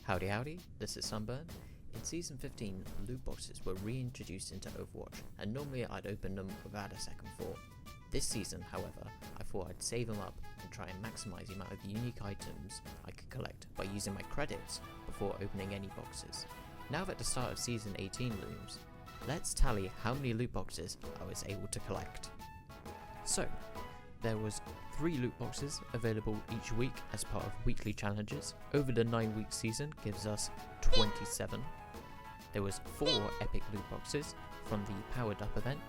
Howdy howdy, this is Sunburn. In Season 15, loot boxes were reintroduced into Overwatch, and normally I'd open them without a second thought. This season, however, I thought I'd save them up and try and maximise the amount of unique items I could collect by using my credits before opening any boxes. Now that the start of Season 18 looms, let's tally how many loot boxes I was able to collect. So, there was 3 loot boxes available each week as part of weekly challenges. Over the 9-week season gives us 27. There was 4 epic loot boxes from the Powered Up event,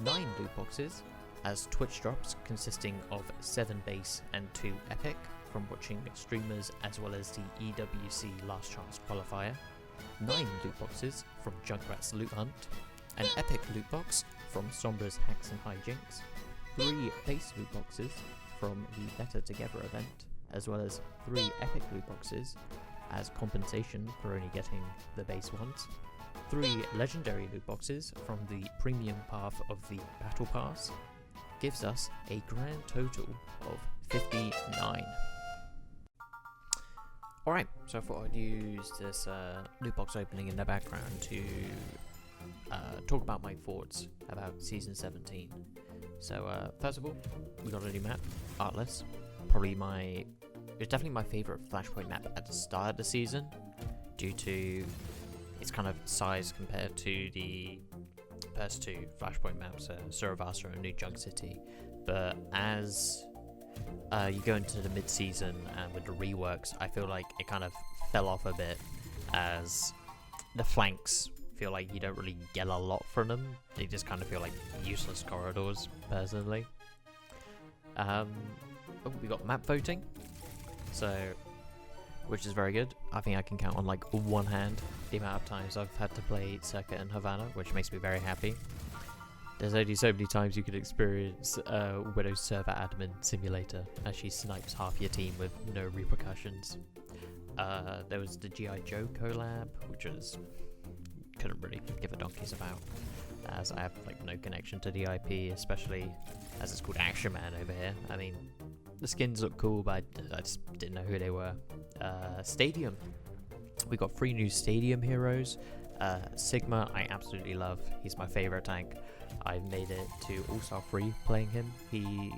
9 loot boxes as Twitch drops consisting of 7 base and 2 epic from watching streamers as well as the EWC Last Chance qualifier, 9 loot boxes from Junkrat's Loot Hunt, an epic loot box from Sombra's Hacks and Hijinks, 3 base loot boxes from the Better Together event, as well as 3 epic loot boxes as compensation for only getting the base ones, 3 legendary loot boxes from the premium path of the Battle Pass, gives us a grand total of 59. Alright, so I thought I'd use this loot box opening in the background to talk about my thoughts about Season 17. So first of all, we got a new map, Artless. It's definitely my favourite Flashpoint map at the start of the season, due to its kind of size compared to the first 2 Flashpoint maps, Suravasa and New Junk City. But as you go into the mid-season and with the reworks, I feel like it kind of fell off a bit, as the flanks feel like you don't really get a lot from them. They just kind of feel like useless corridors, personally. We got map voting, which is very good. I think I can count on like one hand the amount of times I've had to play Circuit and Havana, which makes me very happy. There's only so many times you could experience Widow's Server Admin Simulator as she snipes half your team with no repercussions. There was the G.I. Joe collab, which couldn't really give a donkey's about, as I have like no connection to the IP, especially as it's called Action Man over here. I mean, the skins look cool, but I just didn't know who they were. Stadium. We got 3 new Stadium heroes. Sigma, I absolutely love. He's my favorite tank. I've made it to All-Star 3 playing him. He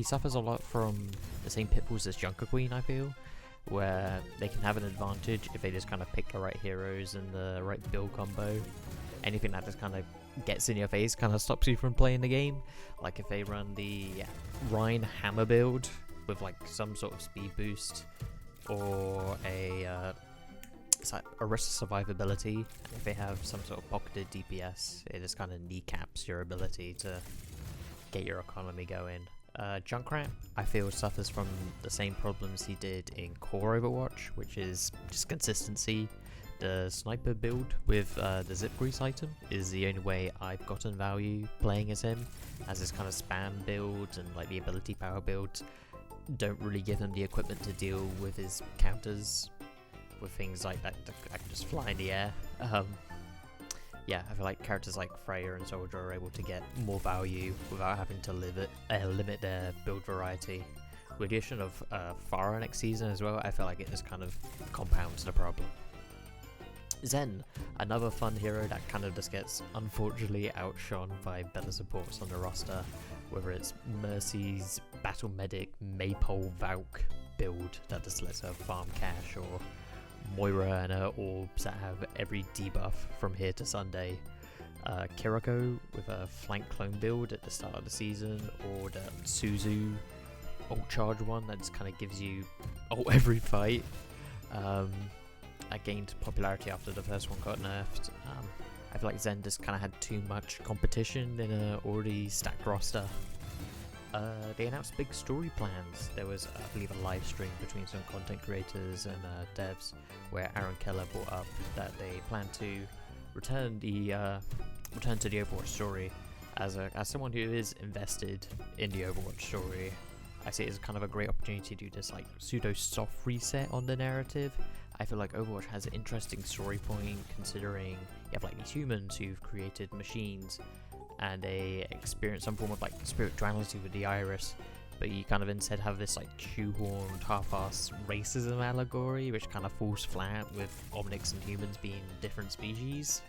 suffers a lot from the same pitfalls as Junker Queen, I feel, where they can have an advantage if they just kind of pick the right heroes and the right build combo. Anything that just kind of gets in your face kind of stops you from playing the game. Like if they run the Rhine Hammer build with like some sort of speed boost, or it's like Arista survivability, and if they have some sort of pocketed DPS, it just kind of kneecaps your ability to get your economy going. Junkrat, I feel, suffers from the same problems he did in core Overwatch, which is just consistency. The sniper build with the zip grease item is the only way I've gotten value playing as him, as his kind of spam builds and like the ability power builds don't really give him the equipment to deal with his counters with things like that I can just fly in the air. Yeah, I feel like characters like Freya and Soldier are able to get more value without having to limit their build variety. With the addition of Pharah next season as well, I feel like it just kind of compounds the problem. Zen, another fun hero that kind of just gets unfortunately outshone by better supports on the roster, whether it's Mercy's Battle Medic Maypole Valk build that just lets her farm cash, or Moira and her orbs that have every debuff from here to Sunday, Kiriko with a flank clone build at the start of the season, or the Suzu ult charge one that just kind of gives you ult every fight. That gained popularity after the first one got nerfed. I feel like Zen just kind of had too much competition in an already stacked roster. They announced big story plans. There was, I believe, a live stream between some content creators and devs where Aaron Keller brought up that they plan to return to the Overwatch story. As someone who is invested in the Overwatch story, I see it as kind of a great opportunity to do this like pseudo soft reset on the narrative. I feel like Overwatch has an interesting story point, considering you have like these humans who've created machines and they experience some form of like spirituality with the Iris, but you kind of instead have this like shoehorned half-assed racism allegory, which kind of falls flat with Omnics and humans being different species.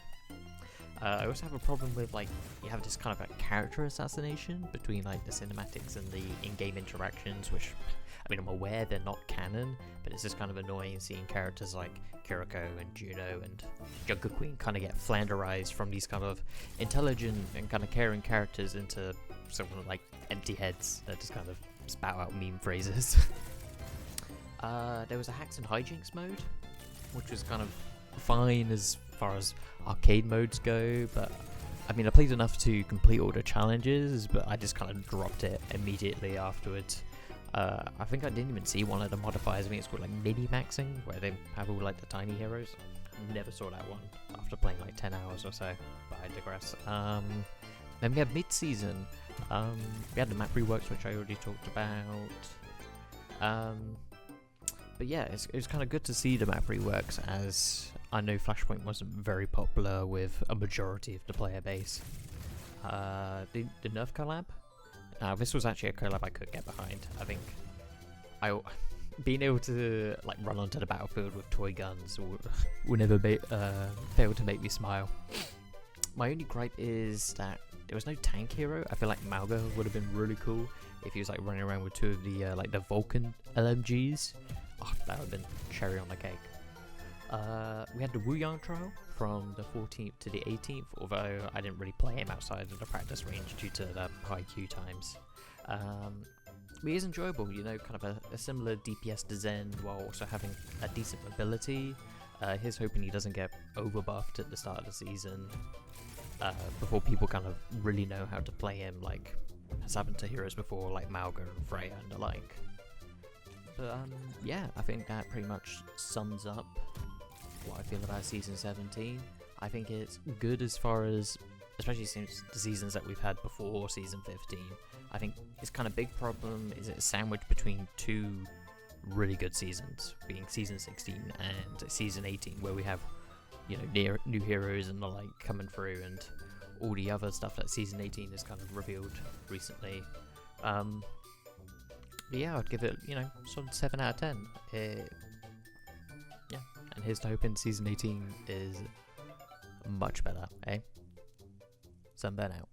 I also have a problem with like you have this kind of like character assassination between like the cinematics and the in-game interactions, which I mean I'm aware they're not canon, but it's just kind of annoying seeing characters like Kiriko and Juno and Junker Queen kind of get flanderized from these kind of intelligent and kind of caring characters into sort of like empty heads that just kind of spout out meme phrases. There was a hacks and hijinks mode, which was kind of fine as far as arcade modes go, but I mean I played enough to complete all the challenges, but I just kind of dropped it immediately afterwards. I think I didn't even see one of the modifiers. I think it's called like mini maxing, where they have all like the tiny heroes. Never saw that one after playing like 10 hours or so, but I digress. Then we have mid-season. We had the map reworks, which I already talked about. But yeah, it's kind of good to see the map reworks, as I know Flashpoint wasn't very popular with a majority of the player base. The Nerf collab? This was actually a collab I could get behind. I think being able to like run onto the battlefield with toy guns will never fail to make me smile. My only gripe is that there was no tank hero. I feel like Malga would have been really cool if he was like running around with two of the like the Vulcan LMGs. Oh, that would have been cherry on the cake. We had the Wuyang trial from the 14th to the 18th, although I didn't really play him outside of the practice range due to the high queue times. But he is enjoyable, you know, kind of a similar DPS to Zen while also having a decent mobility. Here's hoping he doesn't get overbuffed at the start of the season before people kind of really know how to play him, like has happened to heroes before, like Malga and Freya and the like. But yeah, I think that pretty much sums up what I feel about Season 17. I think it's good as far as, especially since the seasons that we've had before Season 15. I think its kind of big problem is it's sandwiched between two really good seasons, being Season 16 and Season 18, where we have, you know, new heroes and the like coming through, and all the other stuff that Season 18 has kind of revealed recently. But yeah, I'd give it, you know, sort of 7 out of 10. Yeah, and here's to hoping Season 18 is much better, eh? Sunburn out.